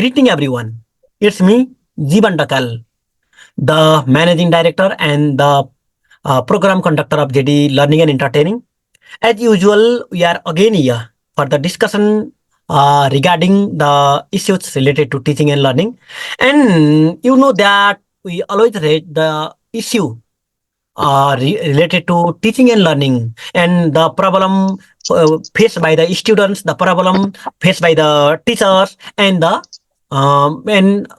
greeting everyone. It's me, Jivan Dhakal, the managing director and the program conductor of JD Learning and Entertaining. As usual, we are again here for the discussion regarding the issues related to teaching and learning. And you know that we always raise the issue related to teaching and learning and the problem faced by the students, the problem faced by the teachers and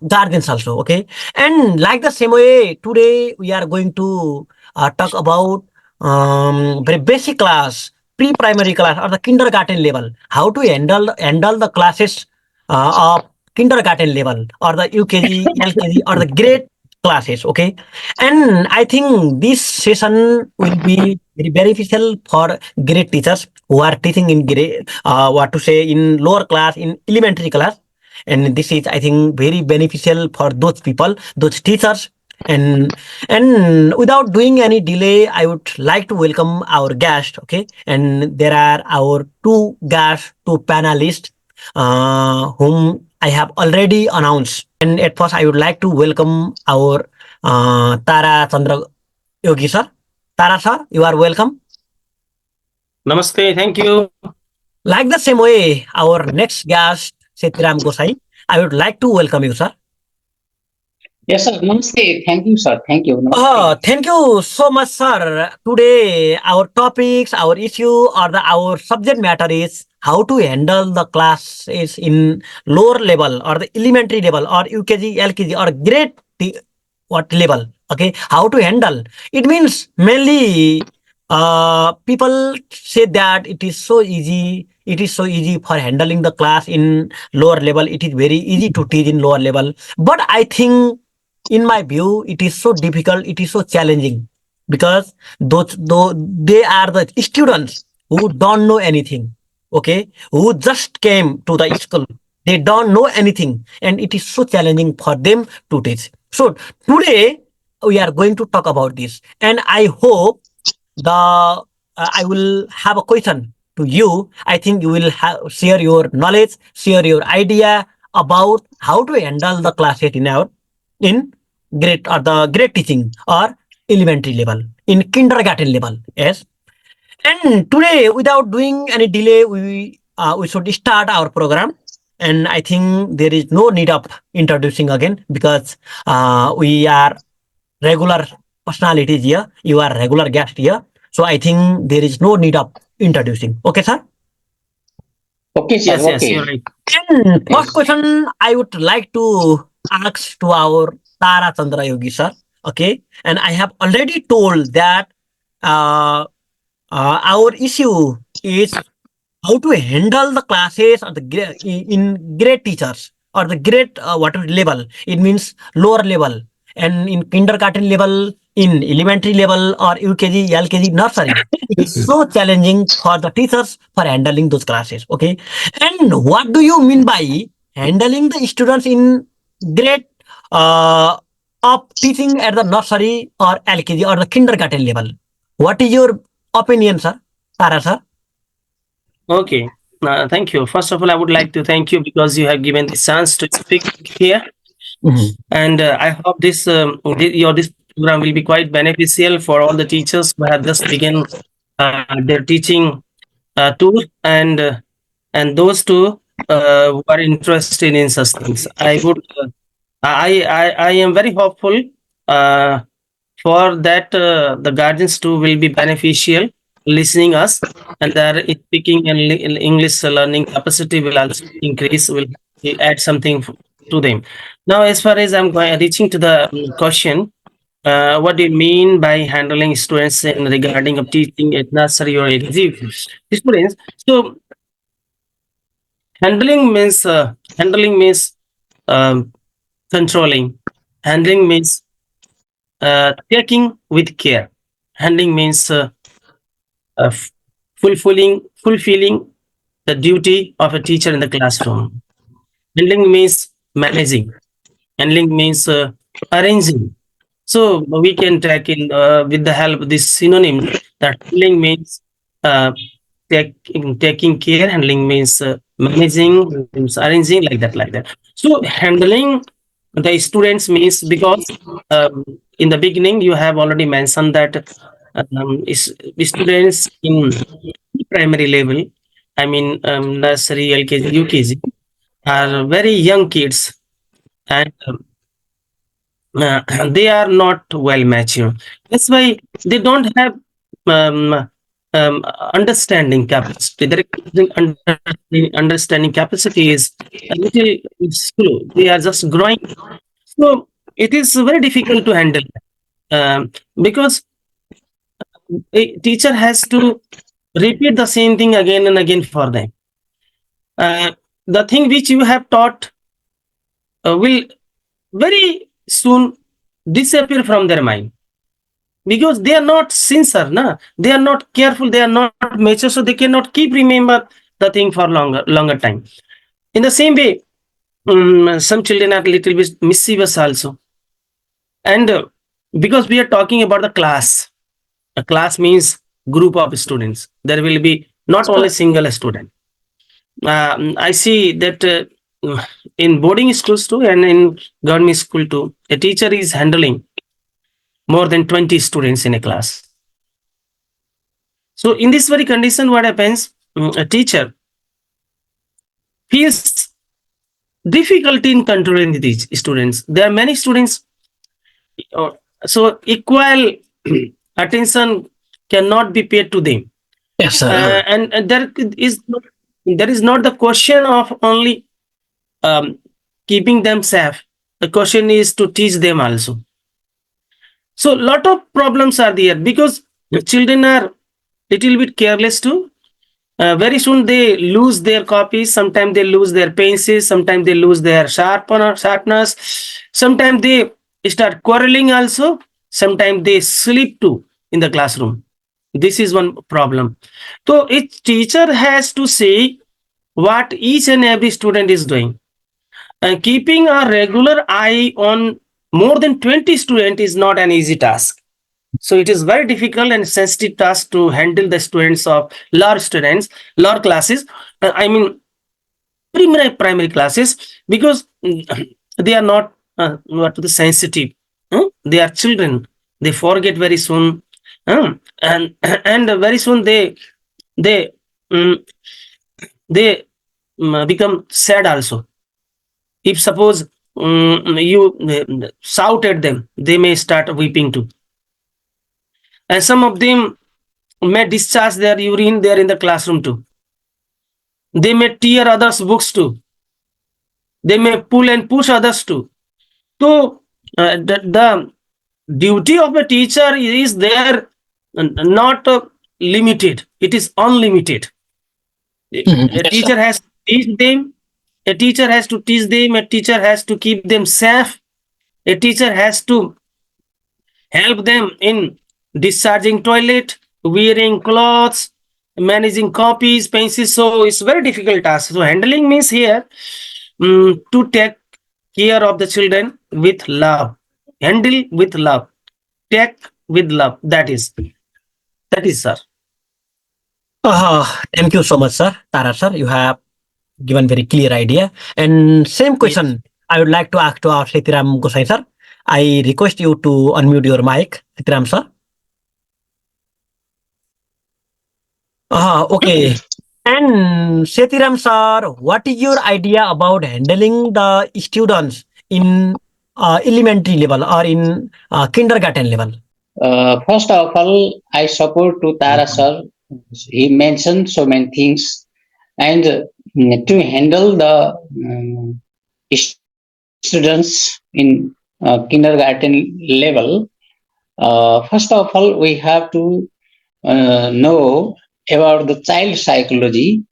guardians also. Okay, and like the same way, today we are going to talk about very basic class, pre-primary class or the kindergarten level, how to handle the classes of kindergarten level or the UKG, LKG or the grade classes. Okay, and I think this session will be very beneficial for great teachers who are teaching in grade, what to say, in lower class, in elementary class. And this is, I think, very beneficial for those people, those teachers. And without doing any delay, I would like to welcome our guest. Okay, and there are our two guests, two panelists, whom I have already announced. And at first, I would like to welcome our Tara Chandra Yogi sir. Tara sir, you are welcome. Namaste, thank you. Like the same way, our next guest, Setiram Gosai, I would like to welcome you, sir. Yes, sir. Namaste. Thank you, sir. Thank you. Namaste. Thank you so much, sir. Today, our topics, our issue, or our subject matter is how to handle the classes in lower level or the elementary level or UKG, LKG or grade what level. Okay, how to handle. It means mainly people say that it is so easy. It is so easy for handling the class in lower level. It is very easy to teach in lower level. But I think, in my view, it is so difficult. It is so challenging because they are the students who don't know anything. Okay, who just came to the school. They don't know anything, and it is so challenging for them to teach. So today we are going to talk about this, and I hope I will have a question to you. I think you will share your knowledge, share your idea about how to handle the classes in grade or the grade teaching or elementary level, in kindergarten level. Yes. And today, without doing any delay, we should start our program. And I think there is no need of introducing again because we are regular personalities here. You are regular guest here. So I think there is no need of introducing. Okay, sir? Okay, sir. Yes, Okay. you're right. And first question I would like to ask to our Tara Chandra Yogi, sir. Okay. And I have already told that our issue is how to handle the classes or in grade teachers or the grade whatever level. It means lower level, and in kindergarten level, in elementary level or UKG, LKG, nursery. It is so challenging for the teachers for handling those classes. Okay, and what do you mean by handling the students in grade of teaching at the nursery or LKG or the kindergarten level? What is your opinion, sir? Tara, sir? Okay, thank you. First of all, I would like to thank you because you have given the chance to speak here. And I hope this program will be quite beneficial for all the teachers who have just begun their teaching tour and those two who are interested in such things. I am very hopeful for that the guardians too will be beneficial listening us, and their speaking and English learning capacity will also increase, will add something to them. Now, as far as I'm reaching to the question, what do you mean by handling students in regarding of teaching at nursery or LKG students? So handling means controlling. Handling means taking with care. Handling means fulfilling the duty of a teacher in the classroom. Handling means managing. Handling means arranging. So we can take in with the help of this synonym that handling means taking care. Handling means managing, means arranging, like that. So handling the students means, because in the beginning you have already mentioned that students in primary level, I mean nursery, LKG, UKG, are very young kids, and they are not well mature. That's why they don't have um, understanding capacity. Their understanding capacity is a little slow. They are just growing. So it is very difficult to handle, because a teacher has to repeat the same thing again and again for them. The thing which you have taught will very soon disappear from their mind, because they are not sincere, na? They are not careful, they are not mature, so they cannot keep remember the thing for longer time. In the same way, some children are little bit mischievous also, and because we are talking about the class, a class means group of students. There will be not only single student. I see that in boarding schools too, and in government school too, a teacher is handling more than 20 students in a class. So in this very condition, what happens? A teacher feels difficulty in controlling these students. There are many students, so equal attention cannot be paid to them. Yes, sir. And there is not the question of only keeping them safe. The question is to teach them also. So lot of problems are there, because the children are little bit careless too. Very soon they lose their copies. Sometimes they lose their pencils. Sometimes they lose their sharpeners. Sometimes they start quarreling also. Sometimes they sleep too in the classroom. This is one problem. So each teacher has to say what each and every student is doing. And keeping a regular eye on more than 20 students is not an easy task. So it is very difficult and sensitive task to handle the students of large classes. I mean, primary classes, because they are not sensitive. They are children. They forget very soon, and very soon they um, they become sad also. If suppose you shout at them, they may start weeping too. And some of them may discharge their urine there in the classroom too. They may tear others' books too. They may pull and push others too. So the duty of a teacher is there, not limited. It is unlimited. A teacher has to teach them. A teacher has to teach them. A teacher has to keep them safe. A teacher has to help them in discharging toilet, wearing clothes, managing copies, pencils. So it's very difficult task. So handling means here to take care of the children with love. Handle with love. Take with love. That is, sir. Thank you so much, sir. Tara, sir, you have given very clear idea. And same question I would like to ask to our Setiram Gosai, sir. I request you to unmute your mic, Setiram, sir. Okay. And Setiram, sir, what is your idea about handling the students in elementary level or in kindergarten level? First of all, I support to Tara sir. He mentioned so many things, and to handle the students in kindergarten level, first of all, we have to know about the child psychology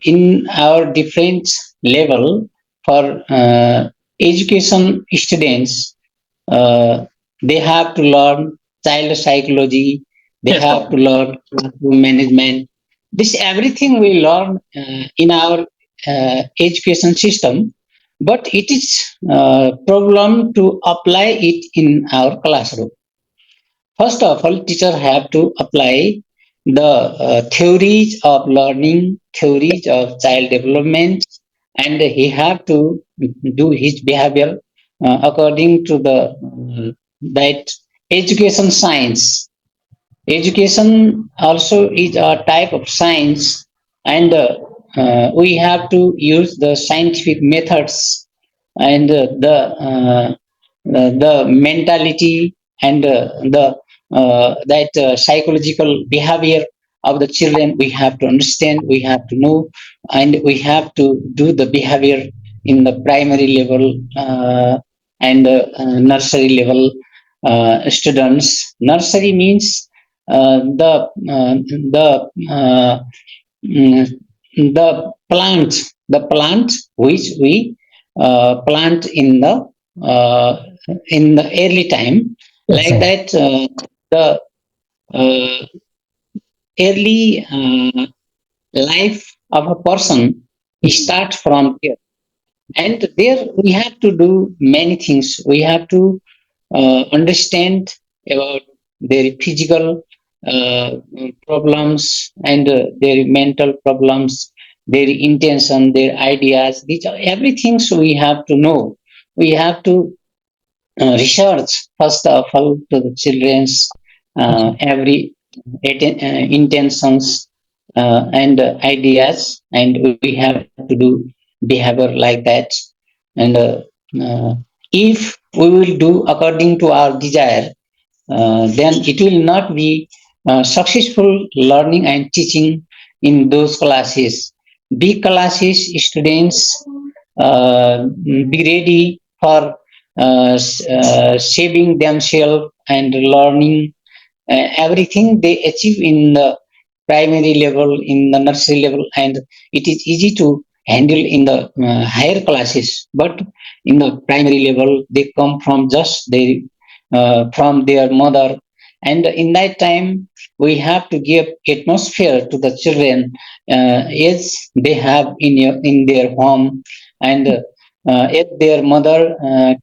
in our different level. For education students, they have to learn child psychology, they have to learn classroom management. This everything we learn in our education system, but it is problem to apply it in our classroom. First of all, teacher have to apply the theories of learning, theories of child development, and he have to do his behavior according to the that education science. Education also is a type of science, and we have to use the scientific methods and the mentality and the that psychological behavior of the children. We have to understand, we have to know, and we have to do the behavior in the primary level and nursery level students. Nursery means mm, the plant which we plant uh, in the early time, Yes, like sir. that. The uh, early life of a person start from there, and there we have to do many things. We have to understand about their physical problems and their mental problems, their intention, their ideas. These are everything. So we have to know. We have to research first of all to the children's every intentions and ideas, and we have to do behavior like that. And if we will do according to our desire, then it will not be successful learning and teaching in those classes. Big classes, students be ready for saving themselves and learning everything they achieve in the primary level, in the nursery level, and it is easy to handle in the higher classes. But in the primary level, they come from just from their mother, and in that time we have to give atmosphere to the children as they have in their home, and as their mother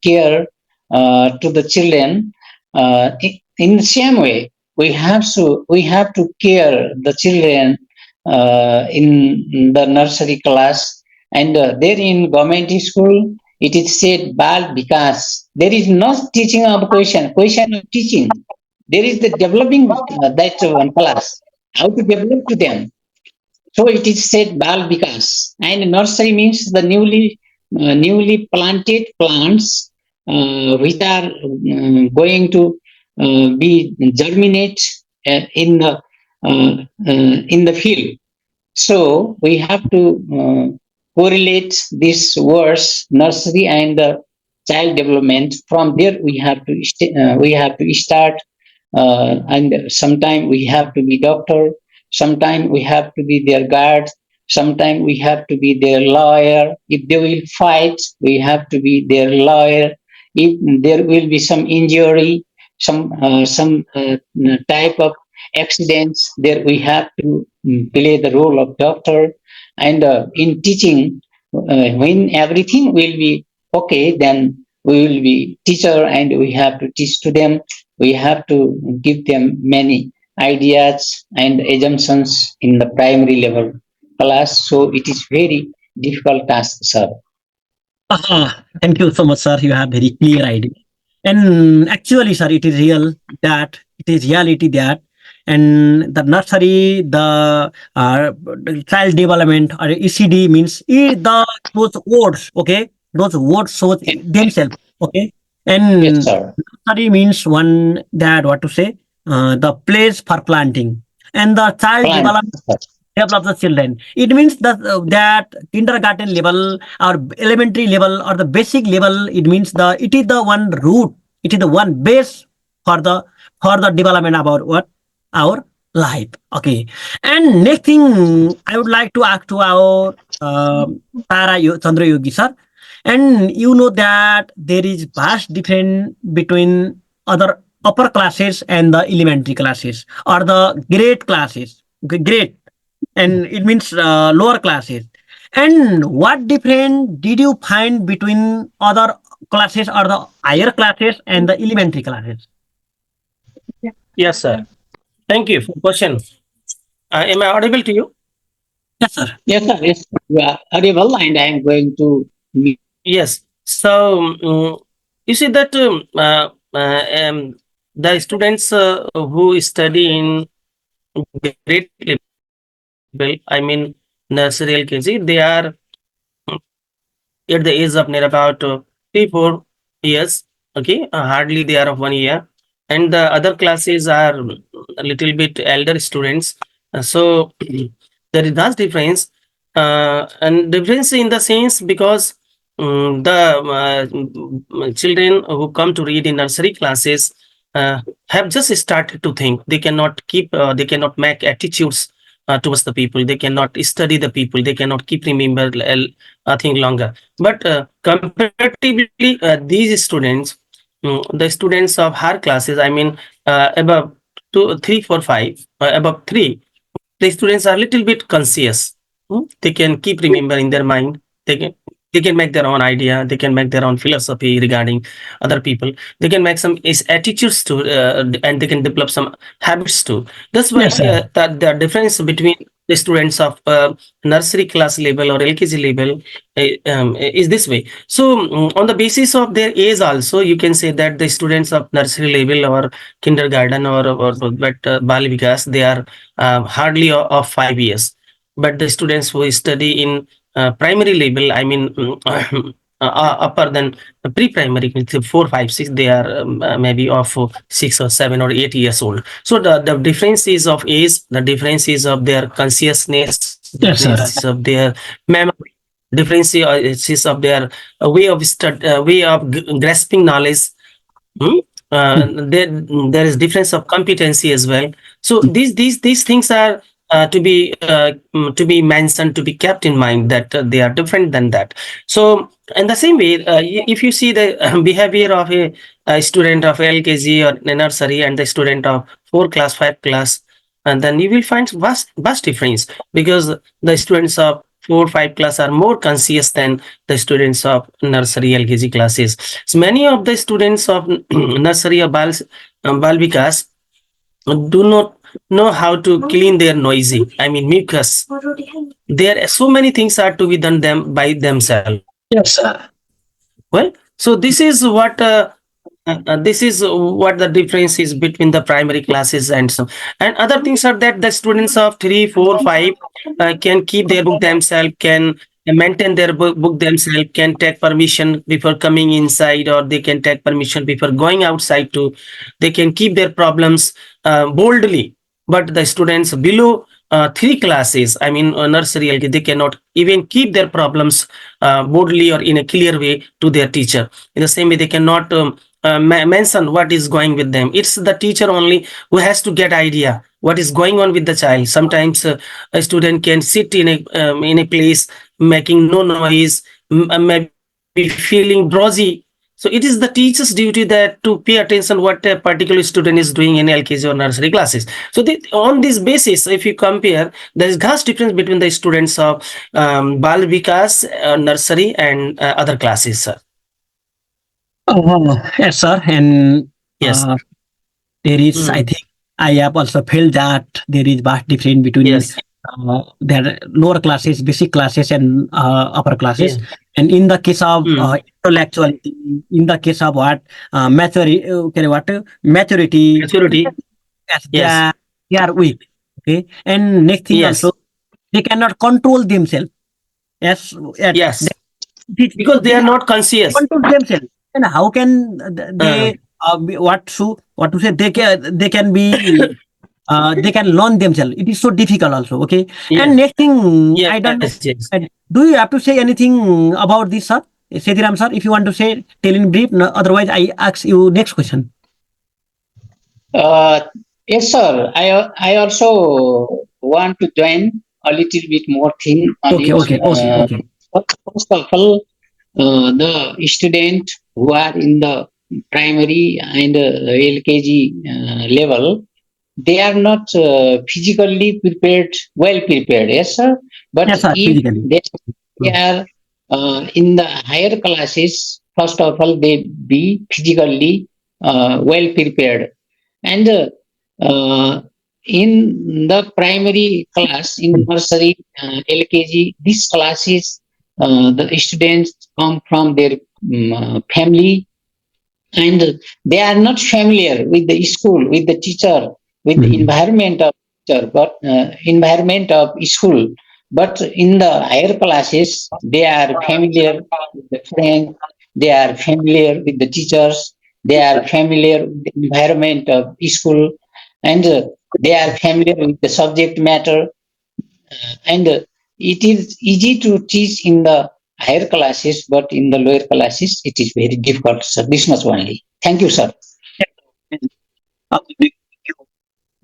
care to the children. In the same way, we have to care the children in the nursery class, and there in government school it is said bal because there is no teaching of question of teaching. There is the developing that one class, how to develop to them. So it is said bal because, and nursery means the newly planted plants which are going to be germinate in the field. So we have to correlate these words, nursery and child development. From there, we have to start, and sometime we have to be doctor, sometime we have to be their guard, sometime we have to be their lawyer. If they will fight, we have to be their lawyer. If there will be some injury, some type of accidents, there we have to play the role of doctor. And in teaching, when everything will be okay, then we will be teacher, and we have to teach to them. We have to give them many ideas and assumptions in the primary level class. So it is very difficult task, sir. Thank you so much, sir. You have very clear idea. And actually, sir, it is real that it is reality that, and the nursery, the child development or ECD means the those words, okay, those words show themselves, okay, Yes, and sir. nursery means one that what to say, the place for planting, and the child Plan. development develop the children. It means that kindergarten level or elementary level or the basic level. It means it is the one root. It is the one base for the development about what our life. Okay. And next thing I would like to ask to our Chandra Yogi sir. And you know that there is vast difference between other upper classes and the elementary classes or the grade classes. Okay, grade, and it means lower classes. And what difference did you find between other classes or the higher classes and the elementary classes? Yes, sir. Thank you for the question. Am I audible to you? Yes, sir. Yes, sir. Yes, you are audible, and I am going to mute Yes. So you see that the students who study in grade level, I mean nursery LKG, they are at the age of near about 3 4 years. Okay, hardly they are of 1 year, and the other classes are a little bit elder students. So there is vast difference, and difference in the sense because the children who come to read in nursery classes have just started to think. They cannot keep, they cannot make attitudes towards the people. They cannot study the people. They cannot keep remember a thing longer. But comparatively, these students, the students of higher classes, I mean, above 2 3 4 5, above 3, the students are a little bit conscious. They can keep remember in their mind. They can they can make their own idea. They can make their own philosophy regarding other people. They can make some is attitudes too, and they can develop some habits too. That's why Yes, sir. that the difference between the students of nursery class level or LKG level is this way. So on the basis of their age also, you can say that the students of nursery level or kindergarten or but Bal Vikas, they are hardly of 5 years. But the students who study in primary level, I mean, upper than pre-primary, 4 5 6, they are maybe of 6 or 7 or 8 years old. So the difference is of age, the difference is of their consciousness, Yes, sir. difference is of their memory, difference is of their way of grasping knowledge. Hmm? There is difference of competency as well. So these things are to be mentioned, to be kept in mind, that they are different than that. So in the same way, if you see the behavior of a student of LKG or nursery and the student of 4 class 5 class, and then you will find vast difference, because the students of 4 5 class are more conscious than the students of nursery LKG classes. So many of the students of nursery or Bal Vikas do not know how to clean their noisy, I mean mucus. There are so many things are to be done them by themselves. Yes, sir. Well, so this is what the difference is between the primary classes and some, and other things are that the students of 3 4 5 can keep their book themselves, can maintain their book themselves, can take permission before coming inside, or they can take permission before going outside too. They can keep their problems boldly. But the students below 3 classes, I mean nursery LK, they cannot even keep their problems boldly or in a clear way to their teacher. In the same way, they cannot mention what is going with them. It's the teacher only who has to get idea what is going on with the child. Sometimes a student can sit in a place making no noise, maybe feeling drowsy. So it is the teacher's duty that to pay attention what a particular student is doing in LKG or nursery classes. So on this basis, if you compare, there is vast difference between the students of Bal Vikas, nursery, and other classes, sir. Yes, sir. And Yes. there is, I Mm. think, I have also felt that there is vast difference between Yes. their lower classes, basic classes, and upper classes. Yeah. And in the case of Mm. intellectuality, in the case of what maturity, Maturity. yes, Yes. they are weak. Okay, and next thing also, Yes. they cannot control themselves. Yes, Yes. so Because they they are have not conscious. control themselves. And how can Uh, they what to say, they can be they can learn themselves. It is so difficult also. Okay, and yes. next thing, I don't know, Yes. Yes. do you have to say anything about this, sir? Setiram, sir, if you want to say, tell in brief. No, otherwise I ask you next question. Uh, yes, sir. I also want to join a little bit more thing on Okay, it. okay, okay, okay. First of all, the student who are in the primary and LKG level, they are not physically prepared, well prepared. Yes, sir. But Yes, sir, if physically. they are in the higher classes, first of all, they be physically well prepared. And in the primary class, in nursery, LKG, these classes, the students come from their family, and they are not familiar with the school, with the teacher, with the environment of teacher, but environment of school. But in the higher classes, they are familiar with the friends, they are familiar with the teachers, they are familiar with the environment of school, and they are familiar with the subject matter, and it is easy to teach in the higher classes, but in the lower classes, it is very difficult. So this much only. Thank you, sir.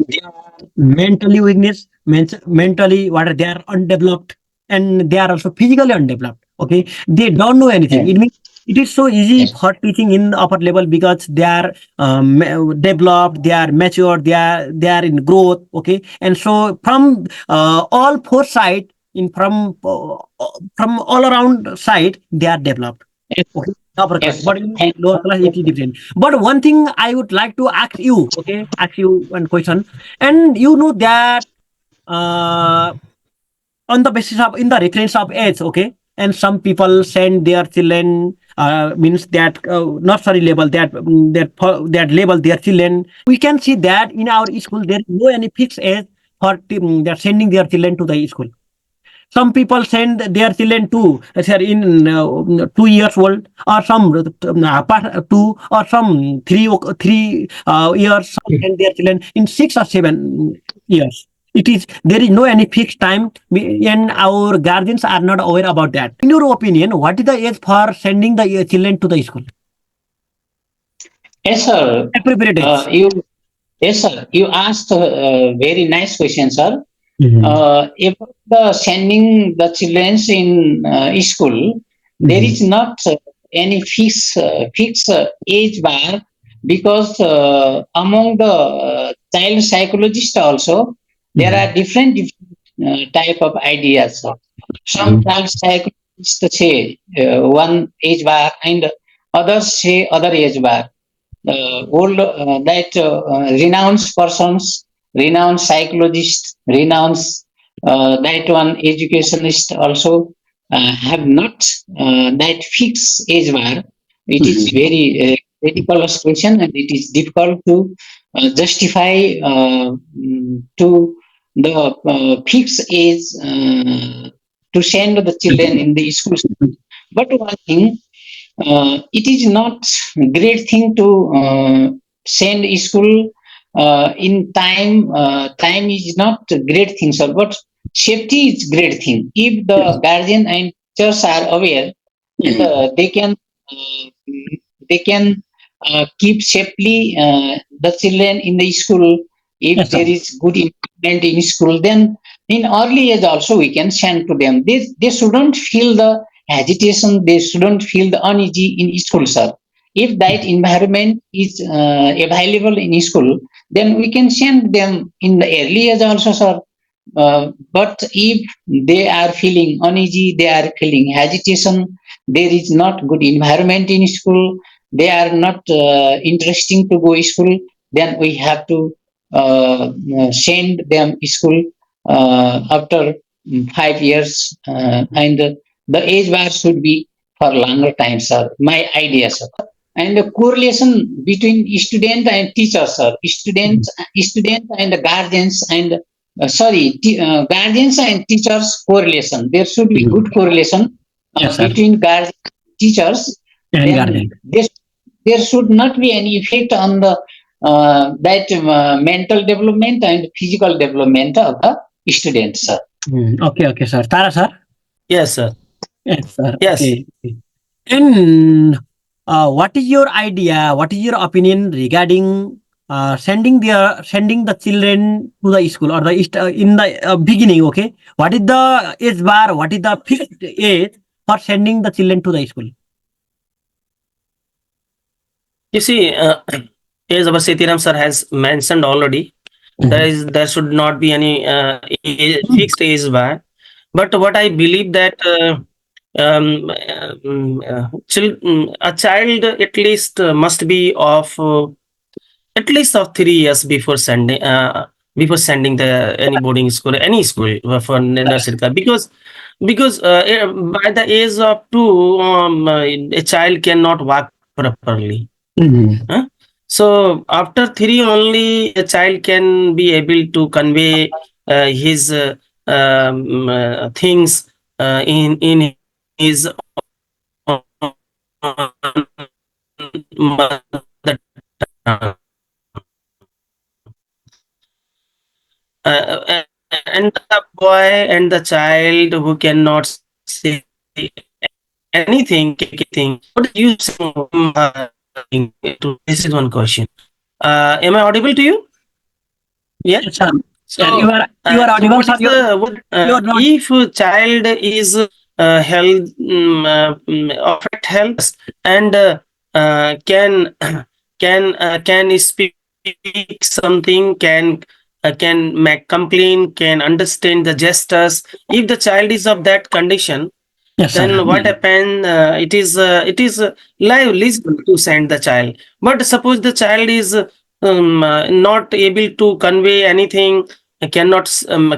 They are mentally weakness, mentally what are they are undeveloped, and they are also physically undeveloped. Okay, they don't know anything. Yeah. It means it is so easy Yes. for teaching in the upper level because they are developed, they are mature, they are in growth. Okay, and so from all four side in from all around side they are developed. Yes. Okay, upper class, Yes, sir. but in Thank lower class it is different. But one thing I would like to ask you, okay, ask you one question, and you know that uh, on the basis of in the reference of age, okay, and some people send their children means that nursery level that level their children. We can see that in our school there is no any fixed age for they're sending their children to the school. Some people send their children to say in 2 years old, or some 2, or some 3 years. Some send their children in 6 or 7 years. It is there is no any fixed time, and our guardians are not aware about that. In your opinion, what is the age for sending the children to the school? Yes, sir. Appropriate age. Yes, sir. You asked a very nice question, sir. Mhm. About the sending the children in school, there is not any fixed age bar, because among the child psychologists also there are different type of ideas. Some child psychologists say one age bar, and others say other age bar. Old that renowned persons, renowned psychologists, renowned that one educationist also have not that fixed age bar. It is very ridiculous question, and it is difficult to justify to the fixed age to send the children in the school. But one thing, it is not great thing to send school in time. Time is not a great thing, sir, but safety is great thing. If the guardian and teachers are aware, and they can keep safely the children in the school. If Yes, sir. there is good environment in school, then in early age also we can send to them. They shouldn't feel the agitation, they shouldn't feel the uneasy in school, sir. If that environment is available in school, then we can send them in the early age also, sir. But if they are feeling uneasy, they are feeling agitation, there is not good environment in school, they are not interesting to go school, then we have to send them school after 5 years, and the age bar should be for longer time, sir. My idea, sir. And the correlation between student and teacher, sir. Student and the guardians and guardians and teachers correlation. There should be good correlation Yes, sir. between guardians and teachers. And Then guardian. there should not be any effect on the that mental development and physical development of the students, sir. Okay, sir. Tara, sir. Yes, sir. Yes, sir. Yes. Okay. And what is your idea? What is your opinion regarding sending the children to the school, or the in the beginning? Okay, what is the age bar? What is the fixed age for sending the children to the school? You see, as our Setiram sir has mentioned already, there should not be any fixed age bar. But what I believe that a child at least must be of at least of 3 years before sending before sending the any boarding school, any school for nursery class, because by the age of 2, a child cannot walk properly. Huh? So after 3 only a child can be able to convey his things in his mother tongue. And the boy and the child who cannot say anything, what is you saying? This is one question. Am I audible to you? Yeah. Yes, sir. So, you are audible, what sir. is the You are not. if a child is health affect health and can speak something, can make complaint, can understand the gestures. If the child is of that condition, Yes, sir. then what happen? It is live legal to send the child. But suppose the child is not able to convey anything, cannot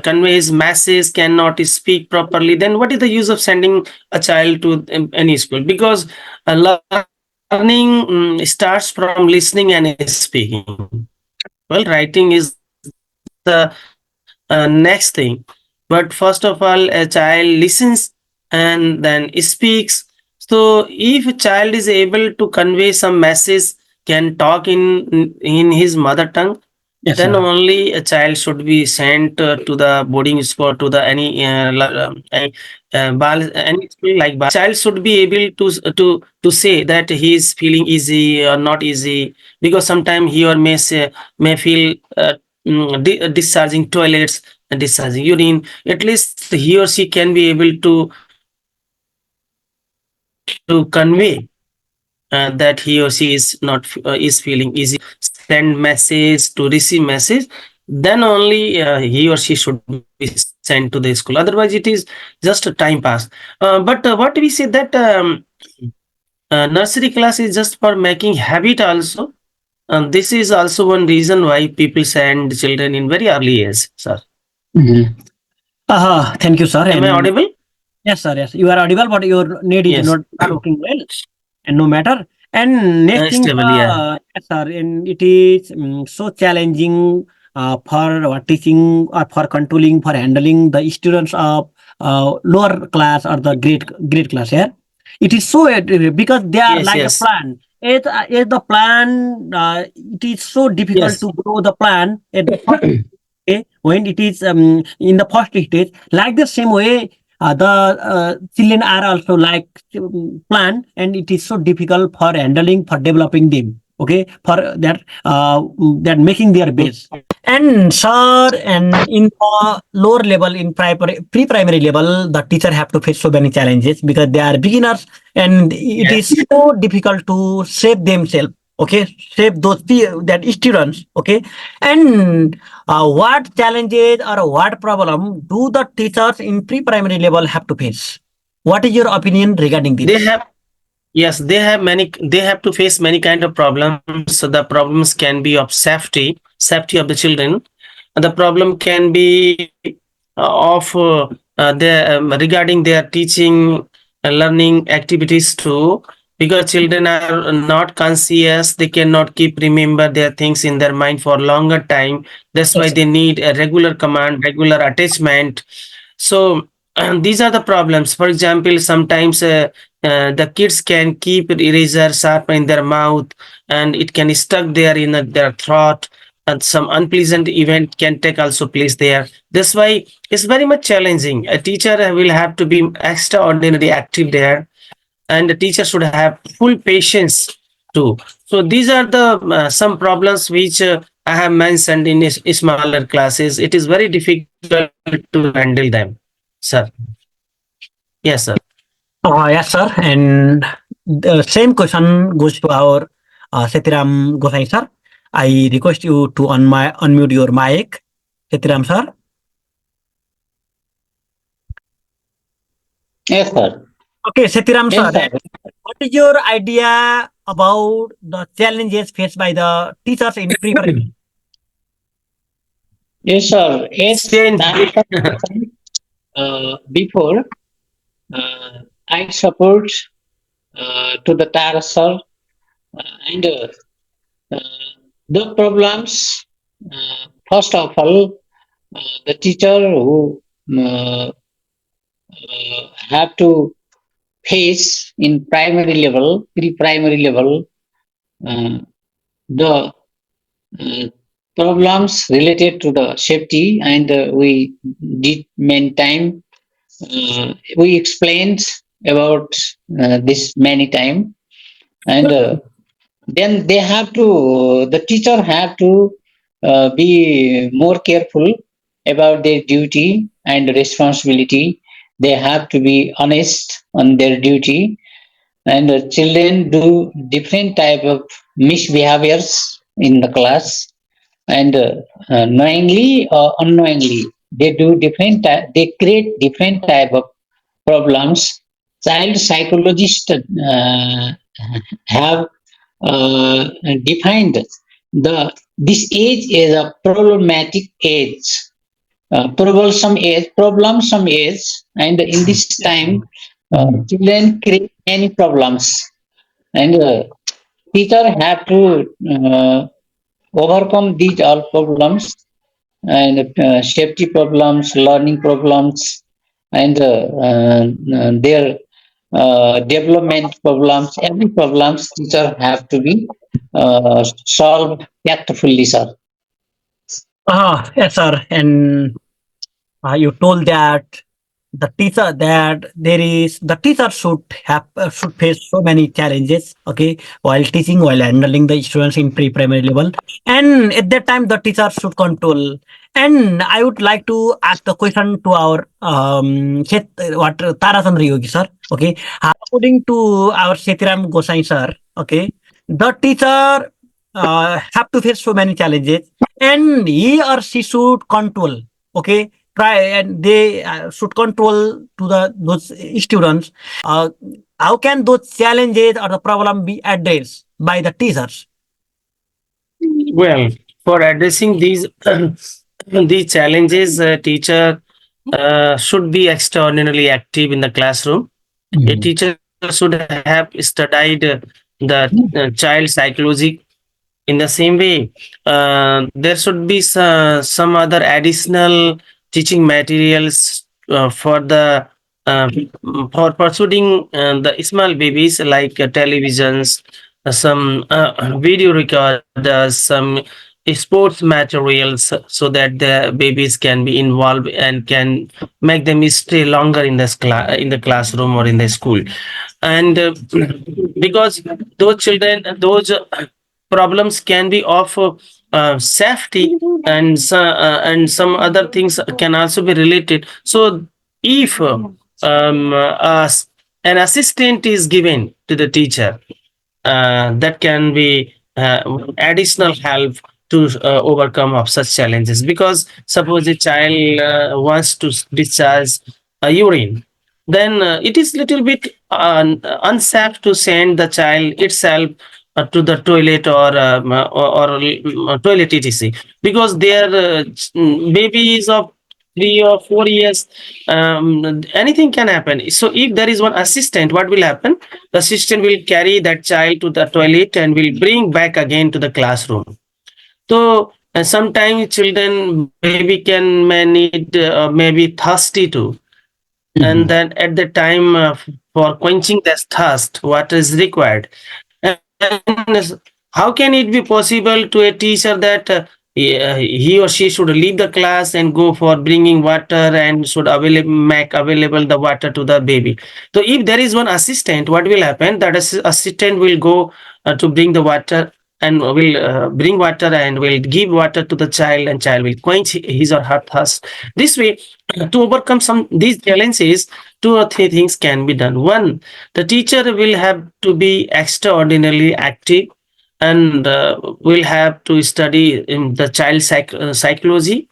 convey his message, cannot speak properly. Then what is the use of sending a child to any school? Because learning starts from listening and speaking. Well, writing is the next thing. But first of all, a child listens and then speaks. So if a child is able to convey some message, can talk in his mother tongue, Yes, then sir. only a child should be sent to the boarding school, to the any school like child should be able to say that he is feeling easy or not easy, because sometimes he or may feel discharging toilets and discharging urine. At least he or she can be able to convey that he or she is not is feeling easy, send message to receive message, then only he or she should be sent to the school. Otherwise it is just a time pass. But what we say that nursery class is just for making habit also. This is also one reason why people send children in very early age, sir. Thank you, sir. Am I audible? Yes, sir. Yes, you are audible, but your need is Yes. not working well, and no matter. And next thing, Stable, yeah. yes, sir, and it is so challenging for teaching or for controlling, for handling the students of lower class or the grade class. Yeah, it is so because they are Yes, like yes. a plant. As the plant, it is so difficult Yes. to grow the plant at the first, okay, when it is in the first stage. Like the same way, the children are also like plant, and it is so difficult for handling, for developing them. Okay, for that making their base. And sir, and in the lower level, in pre-primary level, the teacher have to face so many challenges because they are beginners, and it is so difficult to shape themselves. Okay, shape those that students. Okay, and what challenges or what problem do the teachers in pre-primary level have to face? What is your opinion regarding this? They have Yes, they have many. They have to face many kind of problems. So the problems can be of safety of the children. The problem can be of their regarding their teaching, learning activities too. Because children are not conscious, they cannot keep remember their things in their mind for longer time. That's why they need a regular command, regular attachment. So these are the problems. For example, sometimes the kids can keep eraser sharp in their mouth, and it can stuck there in their throat, and some unpleasant event can take also place there. That's why it's very much challenging. A teacher will have to be extraordinarily active there, and the teacher should have full patience too. So these are the some problems which I have mentioned in smaller classes. It is very difficult to handle them, sir. Yes, sir. Yes, sir. And the same question goes to our Setiram Gosai, sir. I request you to unmute your mic, Setiram, sir. Yes, sir. Okay, Setiram, Yes, sir. sir. What is your idea about the challenges faced by the teachers in pre-primary? Yes, sir. Yes, Change. before I support to the Tara sir and uh, the problems. First of all, the teacher who have to face in primary level, pre-primary level, uh, the uh, problems related to the safety, and we did many time. We explained about this many time, and then they have to. The teacher have to be more careful about their duty and responsibility. They have to be honest on their duty, and children do different type of misbehaviors in the class, and knowingly or unknowingly they do they create different type of problems. Child psychologists have defined the this age is a problematic age, problemsome age, and in this time children create many problems, and teacher have to overcome these all problems, and safety problems, learning problems, and their development problems. Every problems teacher have to be solved tactfully, sir. Yes, sir. And you told that the teacher should face so many challenges, okay, while teaching, while handling the students in pre-primary level, and at that time the teacher should control. And I would like to ask the question to our Tarachandra Yogi sir, okay. According to our Setiram Gosai sir, okay, the teacher have to face so many challenges, and he or she should control, okay, try, and they should control to those students. uh, how can those challenges or the problem be addressed by the teachers? Well, for addressing these these challenges, a teacher should be extraordinarily active in the classroom. A teacher should have studied the child psychology. In the same way, there should be some other additional teaching materials uh, for pursuing the small babies, like televisions, some video recorders, some sports materials, so that the babies can be involved and can make them stay longer in in the classroom or in the school. And because those children, those problems can be of safety, and some other things can also be related. So if an assistant is given to the teacher, that can be additional help to overcome of such challenges. Because suppose a child wants to discharge a urine, then it is little bit unsafe to send the child itself to the toilet, or toilet etc, because their baby is of 3 or 4 years. Anything can happen. So if there is one assistant, what will happen? The assistant will carry that child to the toilet and will bring back again to the classroom. So sometimes children maybe may need maybe thirsty too, and then at the time for quenching this thirst, what is required? And how can it be possible to a teacher that he or she should leave the class and go for bringing water, and should make available the water to the baby? So if there is one assistant, what will happen? That assistant will go to bring the water, and will bring water and will give water to the child, and child will quench his or her thirst. This way, to overcome some these challenges, 2 or 3 things can be done. One, the teacher will have to be extraordinarily active, and will have to study in the child psychology,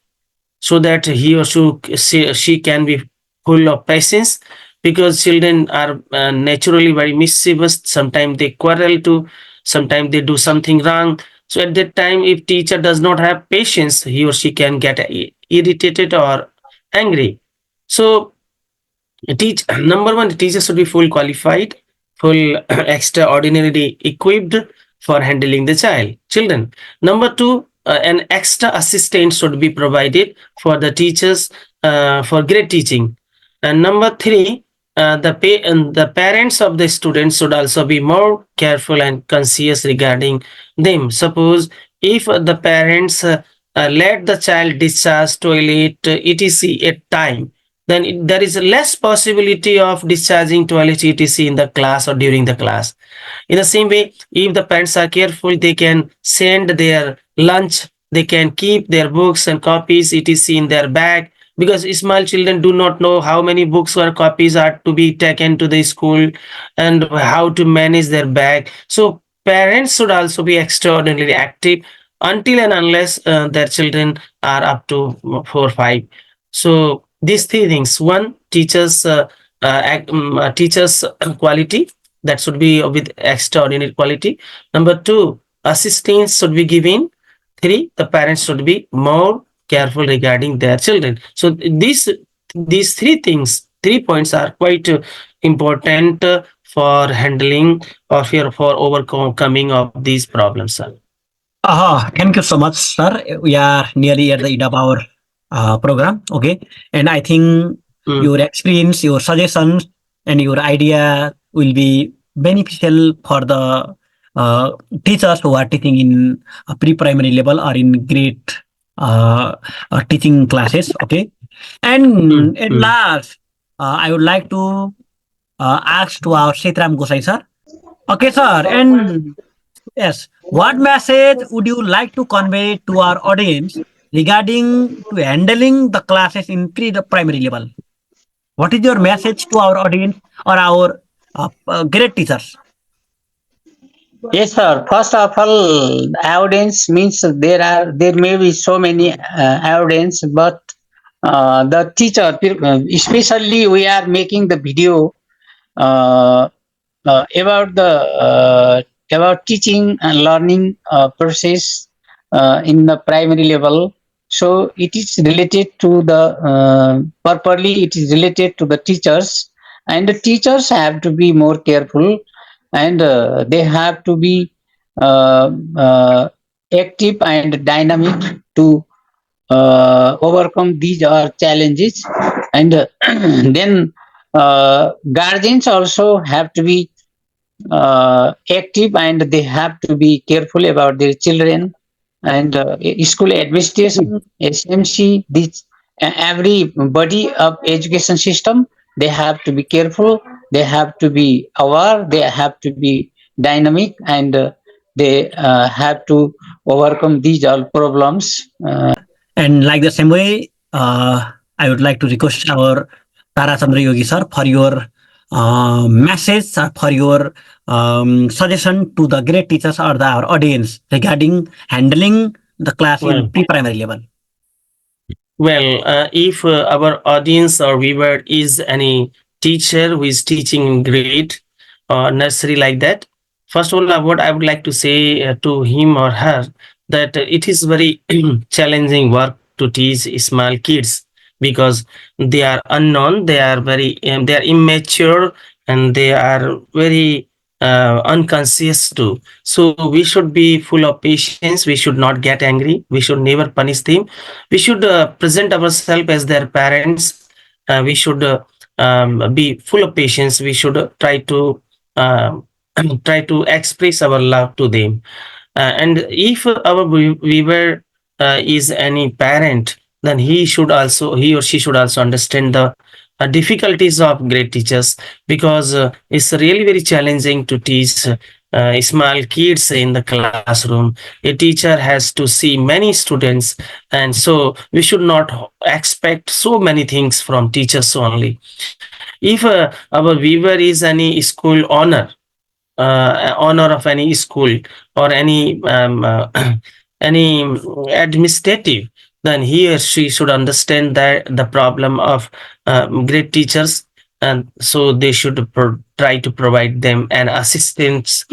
so that he or she can be full of patience. Because children are naturally very mischievous. Sometimes they quarrel too, sometimes they do something wrong. So at that time, if teacher does not have patience, he or she can get irritated or angry. So teach number one, the teacher should be full qualified, full extraordinarily equipped for handling the children. Number two, an extra assistant should be provided for the teachers for great teaching. And number three, and the parents of the students should also be more careful and conscious regarding them. Suppose if the parents let the child discharge toilet etc at time, then there is less possibility of discharging toilet etc in the class or during the class. In the same way, if the parents are careful, they can send their lunch, they can keep their books and copies etc in their bag, because small children do not know how many books or copies are to be taken to the school and how to manage their bag. So parents should also be extraordinarily active until and unless their children are up to 4 or 5. So these three things: one, teachers quality, that should be with extraordinary quality. Number two, assistance should be given. Three, the parents should be more careful regarding their children. So these three things, 3 points are quite important for handling or for overcoming of these problems, sir. Thank you so much, sir. We are nearly at the end of our program. Okay. And I think your experience, your suggestions, and your idea will be beneficial for the teachers who are teaching in pre-primary level or in grade teaching classes. Okay. And at last, I would like to ask to our Setiram Gosai, sir. Okay, sir. And yes, what message would you like to convey to our audience regarding to handling the classes in pre-primary level? What is your message to our audience or our great teachers? Yes, sir. First of all, audience means there may be so many audience, but the teacher, especially we are making the video uh, about the about teaching and learning process in the primary level. So it is related to the properly. It is related to the teachers, and the teachers have to be more careful, and they have to be uh, uh, active and dynamic to overcome these challenges. And then guardians also have to be active, and they have to be careful about their children. And school administration, SMC, this everybody of education system, they have to be careful, they have to be aware, they have to be dynamic, and they have to overcome these all problems. And like the same way, I would like to request our Tara Chandra Yogi sir for your message or for your suggestion to the great teachers or our audience regarding handling the class Well, in pre-primary level. Well, if our audience or viewer is any teacher who is teaching in grade or nursery like that, first of all, what I would like to say to him or her, that it is very challenging work to teach small kids, because they are unknown, they are they are immature, and they are very unconscious too. So we should be full of patience. We should not get angry. We should never punish them. We should present ourselves as their parents. We should be full of patience. We should um, try to express our love to them. And if our viewer is any parent, then he or she should also understand the difficulties of great teachers, because it's really very challenging to teach small kids in the classroom. A teacher has to see many students, and so we should not expect so many things from teachers only. If our viewer is any school honor of any school or any any administrative, then he or she should understand that the problem of great teachers, and so they should try to provide them an assistant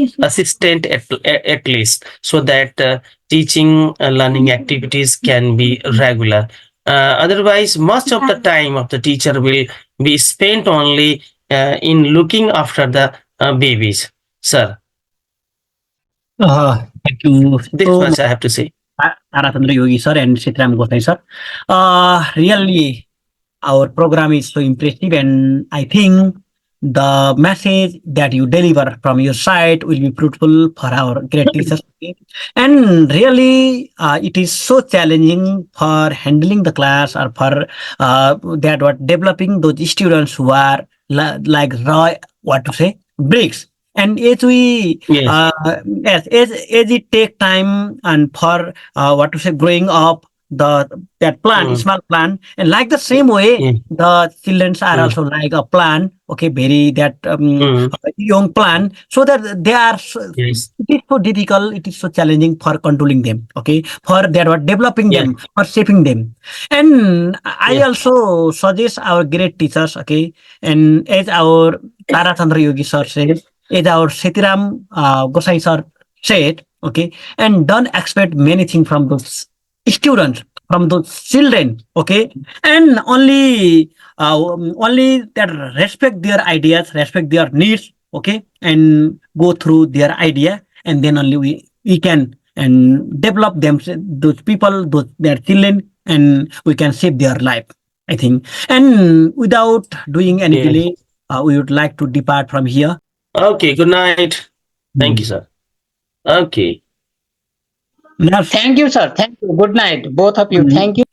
at least, so that teaching learning activities can be regular. Otherwise, much of the time of the teacher will be spent only in looking after the babies. Sir, Thank you this so much much, I have to say. Chandra Yogi sir and Setiram Gosai sir. Really, our program is so impressive, and I think the message that you deliver from your side will be fruitful for our great teachers. And really, it is so challenging for handling the class, or for that what developing those students who are like raw, what to say, bricks. And as we Yes. as it take time, and for what to say, growing up that plant, Mm. small plant, and like the same way, Yeah. the children are Mm. also like a plant, okay, very that Mm. young plant, so that they are Yes. it is so difficult, it is so challenging for controlling them, okay, for that what developing Yeah. them, for shaping them. And I Yeah. also suggest our great teachers, okay, and as our Tara Chandra Yogi sir said, as our Setiram Gosai sir said, okay, and don't expect many things from those students, from those children, okay, and only that respect their ideas, respect their needs, okay, and go through their idea, and then only we can and develop them, those people, those their children, and we can save their life, I think. And without doing any Yeah. delay, we would like to depart from here. Okay. Good night. Thank you, sir. Okay. Now, Thank you, sir. Thank you. Good night, both of you. Thank you.